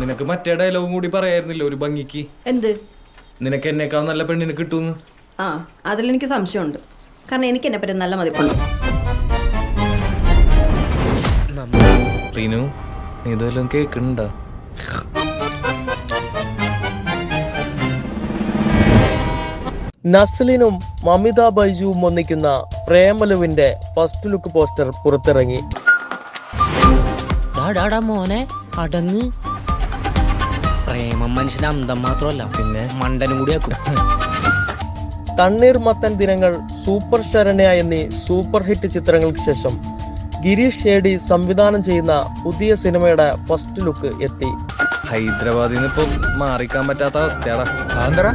നിനക്ക് മറ്റേ ഡയലോഗും കൂടി പറയായിരുന്നില്ല ഒരു ഭംഗിക്ക്. എന്ത്? നിനക്ക് എന്നേക്കാൾ നല്ല പെണ്ണിനെ കിട്ടുമെന്ന്. ആ, അതിലെനിക്ക് സംശയമുണ്ട്. കാരണം എനിക്ക് എന്നെ പറ്റി നല്ല മതിപ്പുണ്ട്. റീനു, നീ ഇതെല്ലാം കേൾക്കുന്നുണ്ടോ? നസ്ലിനും മമിത ബൈജുവും ഒന്നിക്കുന്ന പ്രേമലുവിന്റെ ഫസ്റ്റ് ലുക്ക് പോസ്റ്റർ പുറത്തിറങ്ങി. മോനെ അടങ്ങ്. പ്രേമം മനുഷ്യന്റെ അന്തം മാത്രമല്ല, പിന്നെ മണ്ടനും കൂടി ആക്കും. തണ്ണീർമത്തൻ ദിനങ്ങൾ, സൂപ്പർ ശരണ്യ എന്നീ സൂപ്പർ ഹിറ്റ് ചിത്രങ്ങൾക്ക് ശേഷം ഗിരീഷ് ഷേഡി സംവിധാനം ചെയ്യുന്ന പുതിയ സിനിമയുടെ ഫസ്റ്റ് ലുക്ക് എത്തി. ഹൈദരാബാദിൽ നിന്ന് ഇപ്പൊ മാറിക്കാൻ പറ്റാത്ത അവസ്ഥയാടാ.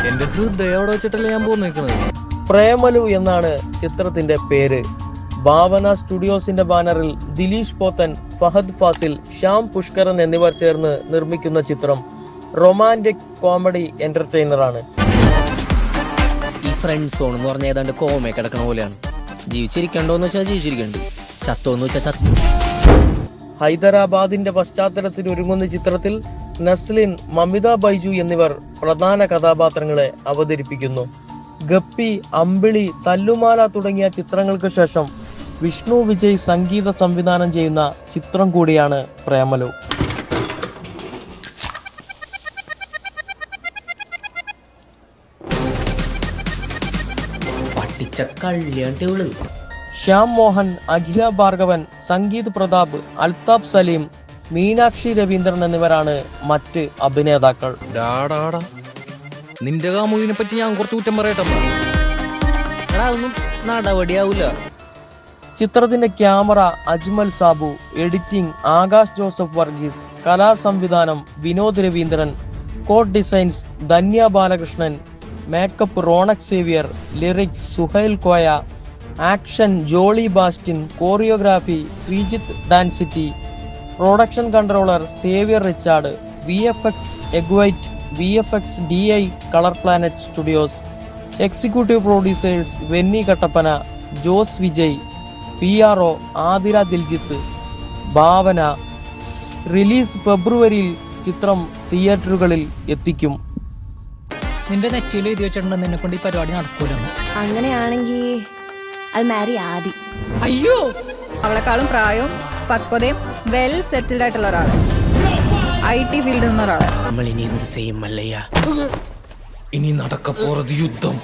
എന്റെ ഹൃദയം അവിടെ വെച്ചിട്ടല്ലേ ഞാൻ പോന്നിരിക്കുന്നത്. പ്രേമലു എന്നാണ് ചിത്രത്തിന്റെ പേര്. ഭാവന സ്റ്റുഡിയോസിന്റെ ബാനറിൽ ദിലീഷ് പോത്തൻ, ഫഹദ് ഫാസിൽ, ശ്യാം പുഷ്കരൻ എന്നിവർ ചേർന്ന് നിർമ്മിക്കുന്ന ചിത്രം റൊമാൻറ്റിക് കോമഡി എന്റർടൈനർ ആണ്. ഈ ഫ്രണ്ട് സോൺ എന്ന് പറഞ്ഞ ഏതാണ്ട് കോമ കിടക്കണ പോലെയാണ്. ജീവിച്ചിരിക്കണ്ടോന്ന് വെച്ചാൽ ജീവിച്ചിരിക്കണ്ട്, ചത്തോന്ന് വെച്ചാൽ ചത്തു. ഹൈദരാബാദിന്റെ പശ്ചാത്തലത്തിൽ ഒരുങ്ങുന്ന ചിത്രത്തിൽ നസ്ലിൻ, മമിത ബൈജു എന്നിവർ പ്രധാന കഥാപാത്രങ്ങളെ അവതരിപ്പിക്കുന്നു. ഗപ്പി, അമ്പിളി, തല്ലുമാല തുടങ്ങിയ ചിത്രങ്ങൾക്ക് ശേഷം വിഷ്ണു വിജയ് സംഗീത സംവിധാനം ചെയ്യുന്ന ചിത്രം കൂടിയാണ് പ്രേമലു. ശ്യാം മോഹൻ, അഖില ഭാർഗവൻ, സംഗീത് പ്രതാപ്, അൽതാഫ് സലീം, മീനാക്ഷി രവീന്ദ്രൻ എന്നിവരാണ് മറ്റ് അഭിനേതാക്കൾ. നിന്റെ കാമുകിനെ പറ്റി ഞാൻ കുറച്ച് കുറ്റം പറയട്ടെ. ഒന്നും നടപടിയാവൂല. ചിത്രത്തിന്റെ camera Ajmal Sabu, editing Akash Joseph Varghese, കലാസംവിധാനം വിനോദ് രവീന്ദ്രൻ, കോഡ് designs Dhanya Balakrishnan, makeup Ronak Xavier, lyrics Suhail Koya, action Jolly Bastin, choreography Sreejith Dancity, production controller Xavier Richard, VFX egg white, VFX DI colour planet studios, executive producers Venni Kattappana, Jose Vijay, PRO Athira Diljith. Bhavana. Release ഫെബ്രുവരിയിൽ. ചിത്രം തിയേറ്ററുകളിൽ എത്തിക്കും. നിന്റെ നെറ്റിയിൽ എഴുതി വെച്ചിട്ടുണ്ടെന്ന് എന്നെ കൊണ്ട് ഈ പരിപാടി നടക്കൂല. അങ്ങനെയാണെങ്കിൽ അത് മാരി ആദി. അയ്യോ, അവളെക്കാളും പ്രായവും പക്വതയും വെൽ സെറ്റിൽഡ് ആയിട്ടുള്ള ഒരാള്, IT ഫീൽഡിൽ നിന്ന ഒരാള്. നമ്മൾ ഇനി എന്ത് ചെയ്യും മല്ലയ്യ? ഇനി നടക്കപ്പോറത് യുദ്ധം.